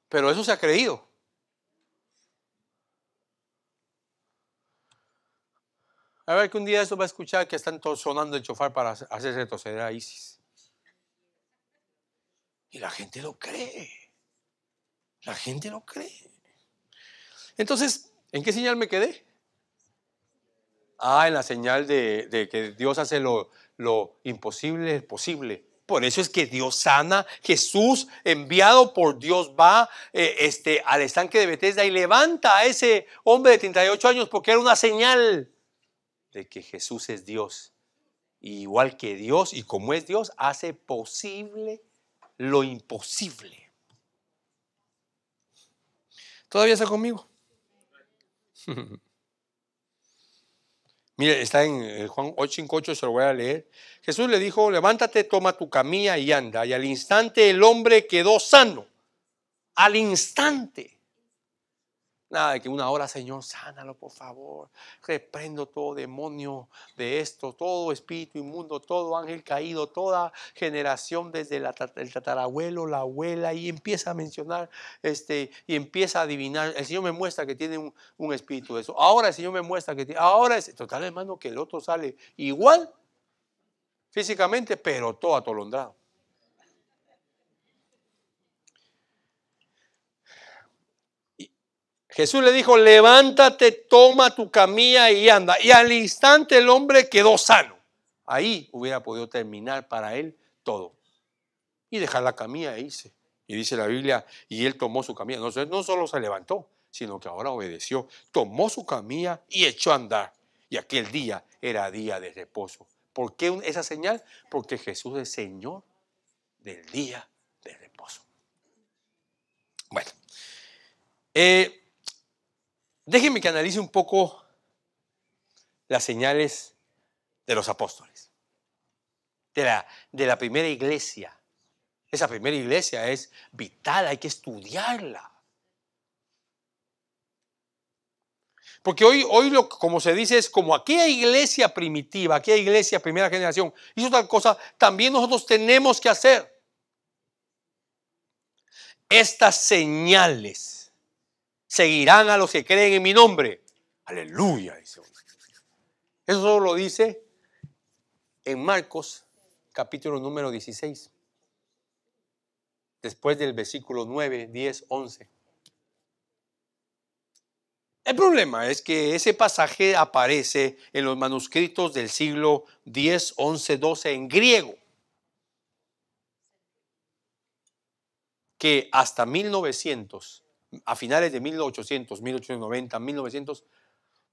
Pero eso se ha creído. A ver que un día eso va a escuchar que están todos sonando el chofar para hacer retroceder a ISIS. Y la gente lo cree. La gente lo cree. Entonces, ¿en qué señal me quedé? En la señal de que Dios hace lo imposible posible. Por eso es que Dios sana. Jesús, enviado por Dios, va al estanque de Betesda y levanta a ese hombre de 38 años porque era una señal de que Jesús es Dios. Y igual que Dios, y como es Dios, hace posible lo imposible. ¿Todavía está conmigo? Mire, está en Juan 8:58, se lo voy a leer. Jesús le dijo, levántate, toma tu camilla y anda. Y al instante el hombre quedó sano. Al instante. Nada de que una hora, Señor, sánalo, por favor. Reprendo todo demonio de esto, todo espíritu inmundo, todo ángel caído, toda generación desde el tatarabuelo, la abuela, y empieza a mencionar, y empieza a adivinar. El Señor me muestra que tiene un espíritu de eso. Ahora el Señor me muestra que tiene, ahora es total, hermano, que el otro sale igual físicamente, pero todo atolondrado. Jesús le dijo, levántate, toma tu camilla y anda. Y al instante el hombre quedó sano. Ahí hubiera podido terminar para él todo. Y dejar la camilla e irse. Y dice la Biblia, y él tomó su camilla. No solo se levantó, sino que ahora obedeció. Tomó su camilla y echó a andar. Y aquel día era día de reposo. ¿Por qué esa señal? Porque Jesús es Señor del día de reposo. Bueno. Déjenme que analice un poco las señales de los apóstoles, de la primera iglesia. Esa primera iglesia es vital, hay que estudiarla. Porque hoy como se dice, es como aquella iglesia primitiva, aquella iglesia primera generación hizo tal cosa, también nosotros tenemos que hacer. Estas señales seguirán a los que creen en mi nombre. Aleluya, dice. Eso solo lo dice en Marcos, capítulo número 16. Después del versículo 9, 10, 11. El problema es que ese pasaje aparece en los manuscritos del siglo 10, 11, 12 en griego. Que hasta 1900, a finales de 1800, 1890, 1900,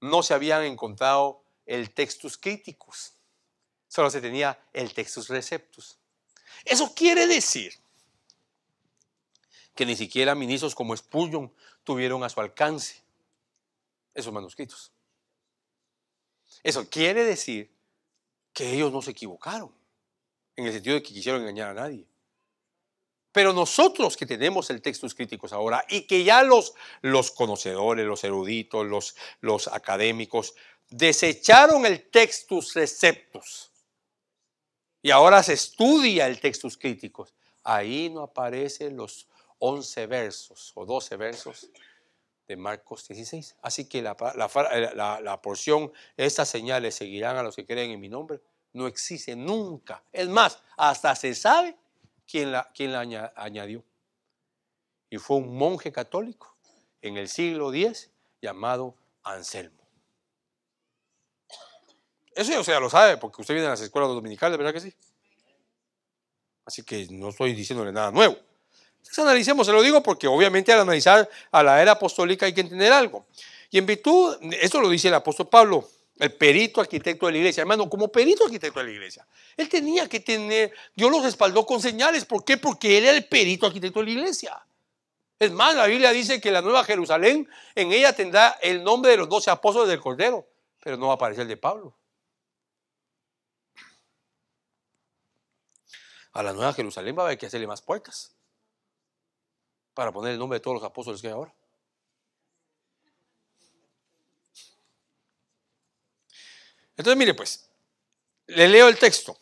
no se habían encontrado el Textus Criticus. Solo se tenía el Textus Receptus. Eso quiere decir que ni siquiera ministros como Spurgeon tuvieron a su alcance esos manuscritos. Eso quiere decir que ellos no se equivocaron, en el sentido de que quisieron engañar a nadie. Pero nosotros que tenemos el Textus Criticus ahora y que ya los conocedores, los eruditos, los académicos desecharon el Textus Receptus y ahora se estudia el Textus Criticus, ahí no aparecen los 11 versos o 12 versos de Marcos 16. Así que la porción, estas señales seguirán a los que creen en mi nombre, no existe nunca. Es más, hasta se sabe quién la añadió. Y fue un monje católico en el siglo X llamado Anselmo. Eso ya usted ya lo sabe, porque usted viene a las escuelas dominicales, ¿verdad que sí? Así que no estoy diciéndole nada nuevo. Entonces analicemos, se lo digo porque obviamente al analizar a la era apostólica hay que entender algo. Y en virtud, esto lo dice el apóstol Pablo, el perito arquitecto de la iglesia. Hermano, como perito arquitecto de la iglesia, él tenía que tener, Dios lo respaldó con señales. ¿Por qué? Porque él era el perito arquitecto de la iglesia. Es más, la Biblia dice que la Nueva Jerusalén, en ella tendrá el nombre de los 12 apóstoles del Cordero, pero no va a aparecer el de Pablo. A la Nueva Jerusalén va a haber que hacerle más puertas para poner el nombre de todos los apóstoles que hay ahora. Entonces, mire pues, le leo el texto.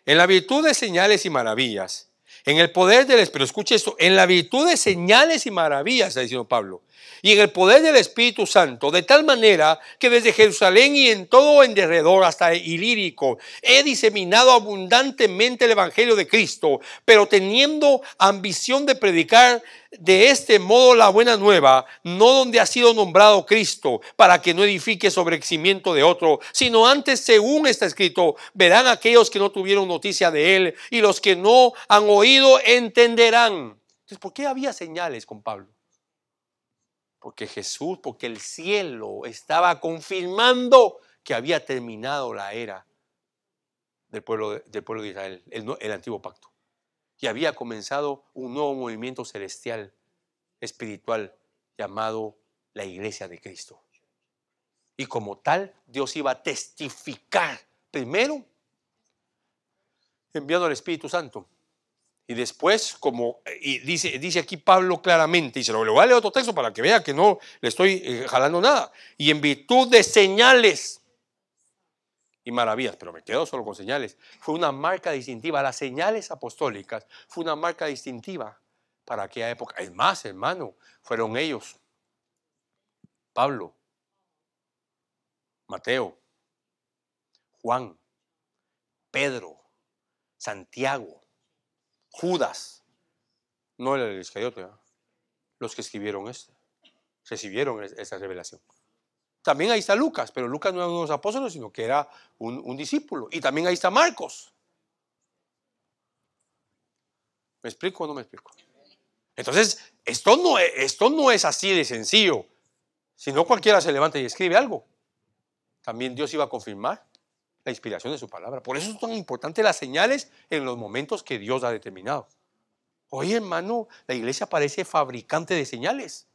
En la virtud de señales y maravillas, en el poder del, pero escuche esto, en la virtud de señales y maravillas, está diciendo Pablo, y en el poder del Espíritu Santo, de tal manera que desde Jerusalén y en todo en derredor hasta Ilírico he diseminado abundantemente el Evangelio de Cristo, pero teniendo ambición de predicar de este modo la buena nueva, no donde ha sido nombrado Cristo, para que no edifique sobre cimiento de otro, sino antes, según está escrito, verán aquellos que no tuvieron noticia de él, y los que no han oído entenderán. Entonces, ¿por qué había señales con Pablo? Porque el cielo estaba confirmando que había terminado la era del pueblo de Israel, el antiguo pacto. Y había comenzado un nuevo movimiento celestial, espiritual, llamado la Iglesia de Cristo. Y como tal, Dios iba a testificar primero enviando al Espíritu Santo. Y después, y dice aquí Pablo claramente, y se lo voy a leer otro texto para que vea que no le estoy jalando nada. Y en virtud de señales y maravillas, pero me quedo solo con señales. Fue una marca distintiva. Las señales apostólicas fue una marca distintiva para aquella época. Es más, hermano, fueron ellos, Pablo, Mateo, Juan, Pedro, Santiago, Judas, no el Iscariote, los que escribieron recibieron esa revelación. También ahí está Lucas, pero Lucas no era uno de los apóstoles, sino que era un discípulo. Y también ahí está Marcos. ¿Me explico o no me explico? Entonces, esto no es así de sencillo. Si no, cualquiera se levanta y escribe algo. También Dios iba a confirmar la inspiración de su palabra. Por eso es tan importante las señales en los momentos que Dios ha determinado. Oye, hermano, la iglesia parece fabricante de señales.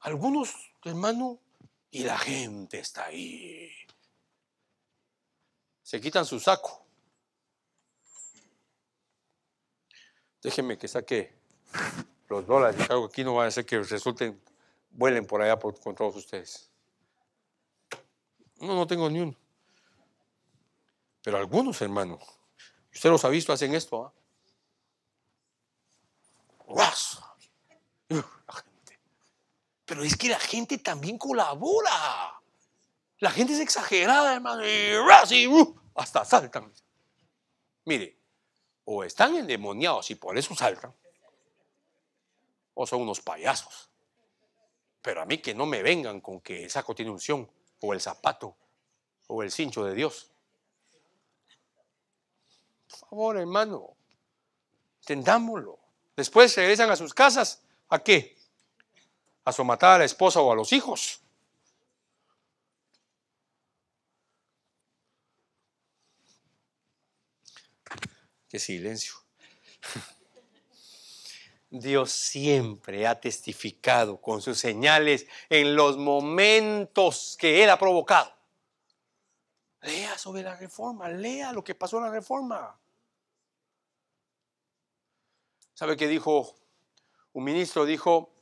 Algunos, hermano, y la gente está ahí. Se quitan su saco. Déjenme que saque los dólares. Algo aquí no va a ser que vuelen por allá con todos ustedes. No tengo ni uno. Pero algunos, hermano, usted los ha visto, hacen esto. La gente. Pero es que la gente también colabora. La gente es exagerada, hermano. Y hasta saltan. Mire, o están endemoniados y por eso saltan, o son unos payasos. Pero a mí que no me vengan con que el saco tiene unción, o el zapato, o el cincho de Dios. Por favor, hermano, entendámoslo. Después regresan a sus casas, ¿a qué? A somatar a la esposa o a los hijos. Qué silencio. Dios siempre ha testificado con sus señales en los momentos que Él ha provocado. Lea sobre la reforma, lea lo que pasó en la reforma. ¿Sabe qué dijo? Un ministro dijo,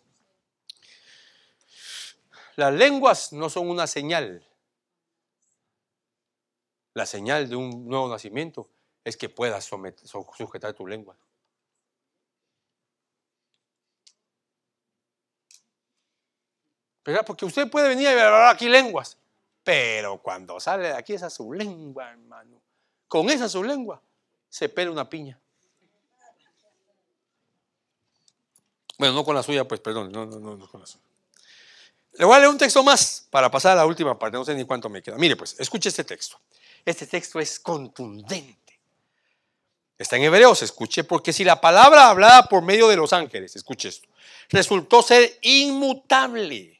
las lenguas no son una señal. La señal de un nuevo nacimiento es que puedas sujetar tu lengua. ¿verdad? Porque usted puede venir y hablar aquí lenguas, pero cuando sale de aquí esa su lengua, hermano, con esa su lengua, se pela una piña. Bueno, no con la suya, pues, perdón, no con la suya. Le voy a leer un texto más para pasar a la última parte, no sé ni cuánto me queda. Mire, pues, escuche este texto. Este texto es contundente. Está en Hebreos, escuche, porque si la palabra hablada por medio de los ángeles, escuche esto, resultó ser inmutable,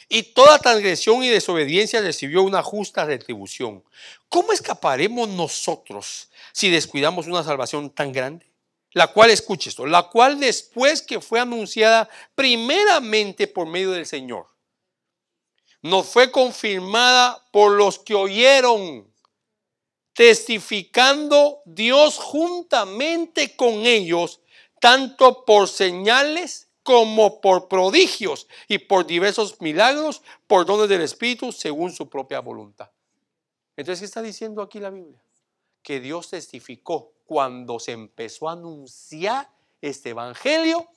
y toda transgresión y desobediencia recibió una justa retribución, ¿cómo escaparemos nosotros si descuidamos una salvación tan grande? La cual, escuche esto, la cual después que fue anunciada primeramente por medio del Señor, nos fue confirmada por los que oyeron, testificando Dios juntamente con ellos, tanto por señales como por prodigios y por diversos milagros, por dones del Espíritu, según su propia voluntad. Entonces, ¿qué está diciendo aquí la Biblia? Que Dios testificó cuando se empezó a anunciar este evangelio,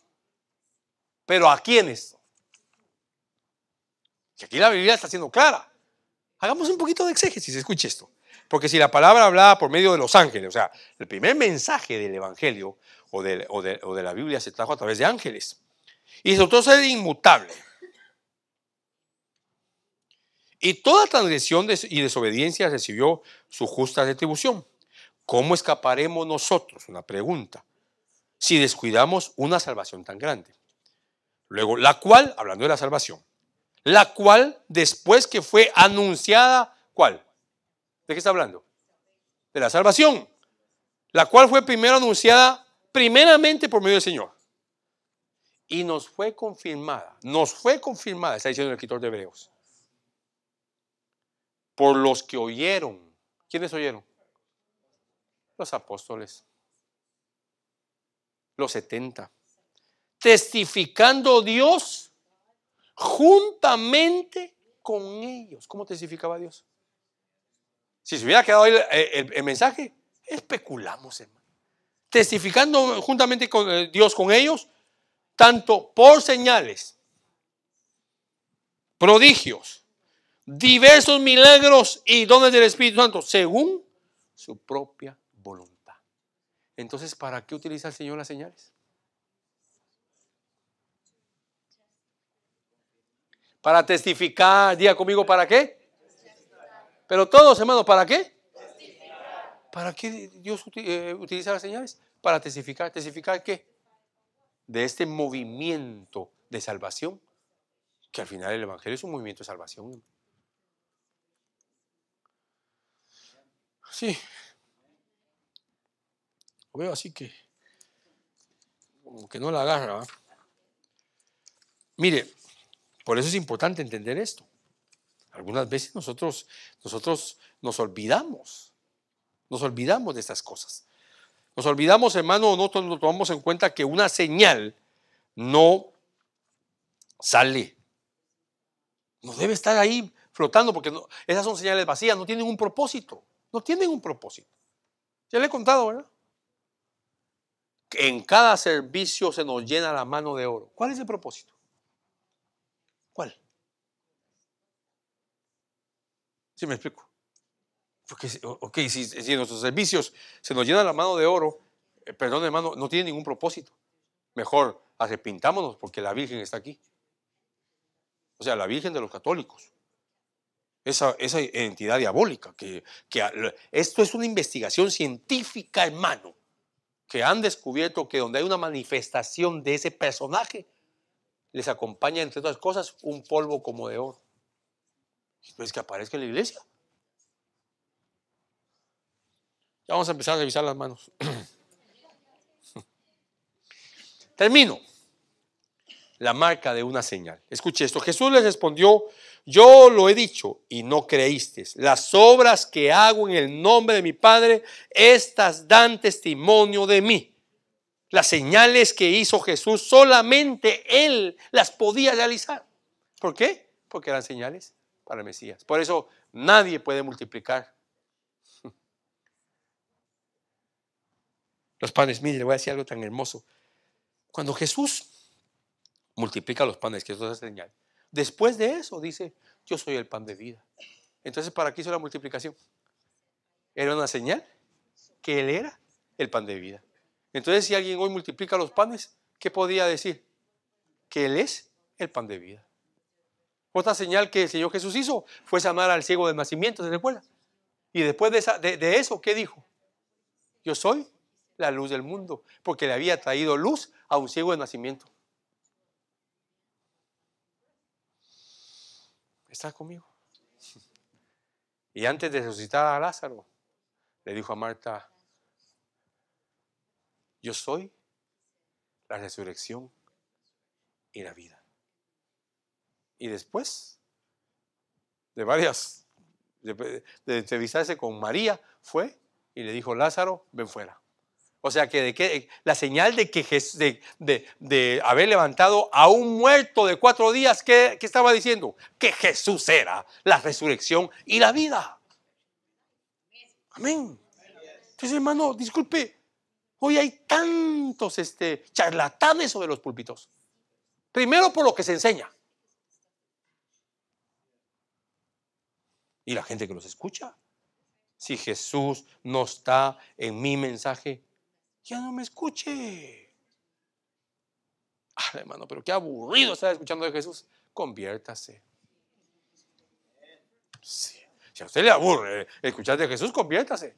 pero ¿a quiénes? Que aquí la Biblia está siendo clara. Hagamos un poquito de exégesis, escuche esto. Porque si la palabra hablada por medio de los ángeles, o sea, el primer mensaje del evangelio o de la Biblia se trajo a través de ángeles, y resultó ser inmutable, y toda transgresión y desobediencia recibió su justa retribución, ¿cómo escaparemos nosotros? Una pregunta. Si descuidamos una salvación tan grande. Luego, la cual, hablando de la salvación, la cual después que fue anunciada, ¿cuál? ¿De qué está hablando? De la salvación, la cual fue primero anunciada primeramente por medio del Señor. Y nos fue confirmada, está diciendo el escritor de Hebreos, por los que oyeron. ¿Quiénes oyeron? Los apóstoles, los 70, testificando Dios juntamente con ellos. ¿Cómo testificaba Dios? Si se hubiera quedado ahí el mensaje, especulamos, hermano. Testificando juntamente con Dios con ellos, tanto por señales, prodigios, diversos milagros y dones del Espíritu Santo, según su propia voluntad. Entonces, ¿para qué utiliza el Señor las señales? Para testificar. Diga conmigo, ¿para qué? Pero todos, hermanos, ¿para qué? ¿Para qué Dios utiliza las señales? Para testificar. ¿Testificar qué? De este movimiento de salvación, que al final el evangelio es un movimiento de salvación. Sí, lo veo así que como que no la agarra, ¿eh? Mire, por eso es importante entender esto. Algunas veces nosotros nos olvidamos de estas cosas. Nos olvidamos, hermano, no tomamos en cuenta que una señal no sale. No debe estar ahí flotando, porque esas son señales vacías, no tienen un propósito. No tienen un propósito. Ya le he contado, ¿verdad? Que en cada servicio se nos llena la mano de oro. ¿Cuál es el propósito? ¿Cuál? ¿Sí me explico? Porque, si en nuestros servicios se nos llena la mano de oro, perdón, hermano, no tiene ningún propósito. Mejor arrepintámonos porque la Virgen está aquí. O sea, la Virgen de los católicos. Esa entidad diabólica. Esto es una investigación científica, hermano, que han descubierto que donde hay una manifestación de ese personaje, les acompaña, entre otras cosas, un polvo como de oro. Pues que aparezca en la iglesia. Ya vamos a empezar a revisar las manos. Termino. La marca de una señal. Escuche esto. Jesús les respondió: yo lo he dicho y no creísteis. Las obras que hago en el nombre de mi Padre, estas dan testimonio de mí. Las señales que hizo Jesús, solamente Él las podía realizar. ¿Por qué? Porque eran señales para el Mesías. Por eso nadie puede multiplicar los panes. Mire, le voy a decir algo tan hermoso. Cuando Jesús multiplica los panes, que eso es señal, Después de eso dice, yo soy el pan de vida. Entonces, ¿para qué hizo la multiplicación? Era una señal que Él era el pan de vida. Entonces, si alguien hoy multiplica los panes, ¿qué podría decir? Que Él es el pan de vida. Otra señal que el Señor Jesús hizo fue sanar al ciego de nacimiento, ¿se recuerda? Y después de eso, ¿qué dijo? Yo soy la luz del mundo, porque le había traído luz a un ciego de nacimiento. ¿Estás conmigo? Y antes de resucitar a Lázaro, le dijo a Marta, yo soy la resurrección y la vida. Y después de entrevistarse con María, fue y le dijo, Lázaro, ven fuera. O sea que la señal de que de haber levantado a un muerto de 4 días, ¿qué estaba diciendo? Que Jesús era la resurrección y la vida. Amén. Entonces, hermano, disculpe, hoy hay tantos charlatanes sobre los púlpitos. Primero por lo que se enseña. Y la gente que los escucha. Si Jesús no está en mi mensaje, ya no me escuche. Hermano, pero qué aburrido estar escuchando de Jesús. Conviértase. Sí. Si a usted le aburre escuchar de Jesús, conviértase.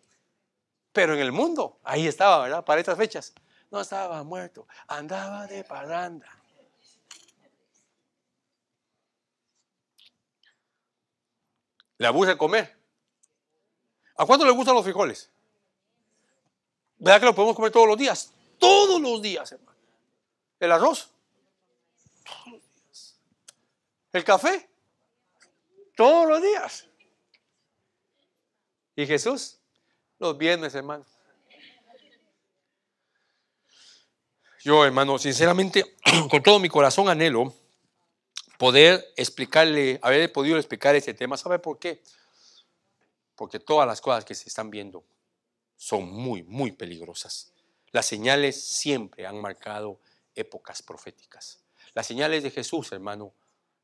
Pero en el mundo, ahí estaba, ¿verdad? Para estas fechas. No estaba muerto, andaba de parranda. ¿Le aburre comer? ¿A cuánto le gustan los frijoles? ¿Verdad que lo podemos comer todos los días? Todos los días, hermano. ¿El arroz? Todos los días. ¿El café? Todos los días. ¿Y Jesús? Los viernes, hermano. Yo, hermano, sinceramente, con todo mi corazón anhelo poder explicarle, haber podido explicar este tema. ¿Sabe por qué? Porque todas las cosas que se están viendo son muy, muy peligrosas. Las señales siempre han marcado épocas proféticas. Las señales de Jesús, hermano,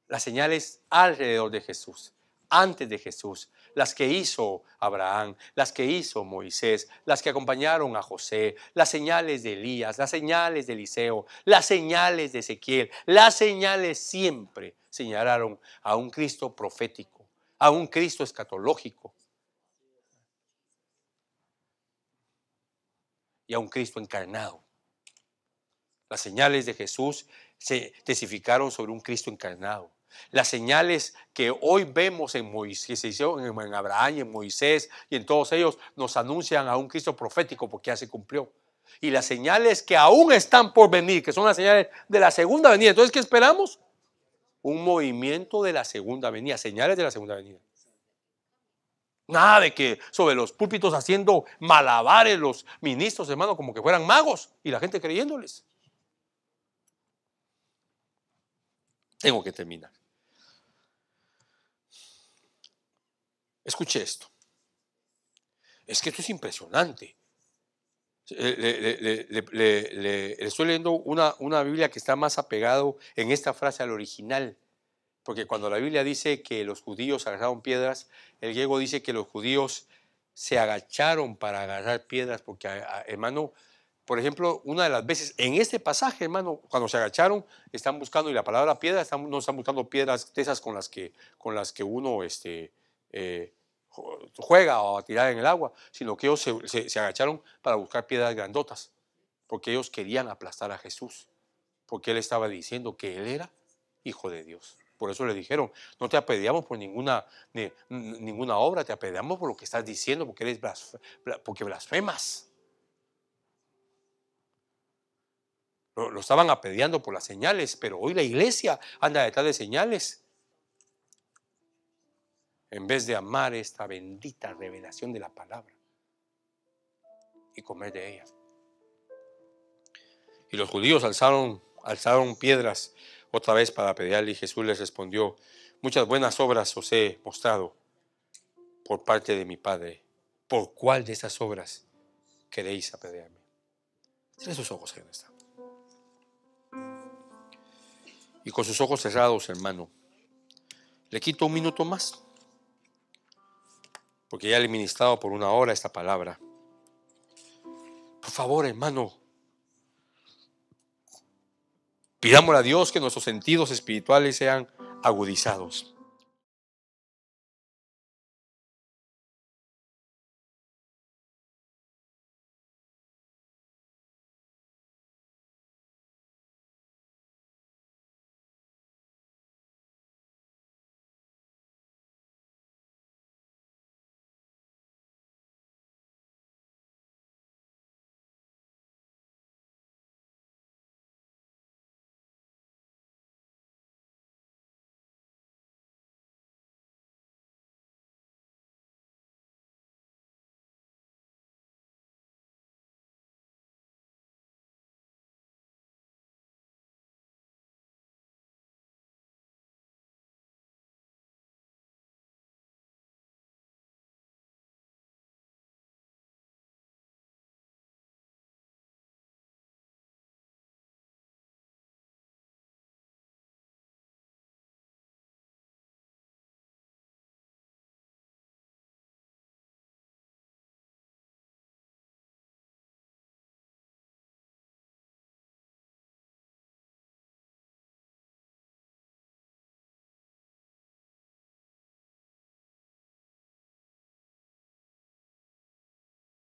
las señales alrededor de Jesús, antes de Jesús, las que hizo Abraham, las que hizo Moisés, las que acompañaron a José, las señales de Elías, las señales de Eliseo, las señales de Ezequiel, las señales siempre señalaron a un Cristo profético, a un Cristo escatológico y a un Cristo encarnado. Las señales de Jesús se testificaron sobre un Cristo encarnado. Las señales que hoy vemos en Moisés, en Abraham y en Moisés y en todos ellos, nos anuncian a un Cristo profético porque ya se cumplió. Y las señales que aún están por venir, que son las señales de la segunda venida. Entonces, ¿qué esperamos? Un movimiento de la segunda venida, señales de la segunda venida. Nada de que sobre los púlpitos haciendo malabares los ministros, hermano, como que fueran magos y la gente creyéndoles. Tengo que terminar. Escuche esto. Es que esto es impresionante. Le estoy leyendo una Biblia que está más apegado en esta frase al original. Porque cuando la Biblia dice que los judíos agarraron piedras, el griego dice que los judíos se agacharon para agarrar piedras. Porque, hermano, por ejemplo, una de las veces en este pasaje, hermano, cuando se agacharon, están buscando, y la palabra piedra, no están buscando piedras de esas con las que uno juega o a tirar en el agua, sino que ellos se agacharon para buscar piedras grandotas, porque ellos querían aplastar a Jesús, porque él estaba diciendo que él era hijo de Dios. Por eso le dijeron, no te apedreamos por ninguna obra, te apedreamos por lo que estás diciendo, porque blasfemas. Lo estaban apedreando por las señales, pero hoy la iglesia anda detrás de señales, en vez de amar esta bendita revelación de la palabra y comer de ella. Y los judíos alzaron piedras otra vez para apedrearle, y Jesús les respondió, muchas buenas obras os he mostrado por parte de mi Padre. ¿Por cuál de estas obras queréis apedrearme? Cierre sus ojos, ahí donde está. Y con sus ojos cerrados, hermano, Le quito un minuto más, porque ya le he ministrado por 1 hora esta palabra. Por favor, hermano, pidámosle a Dios que nuestros sentidos espirituales sean agudizados.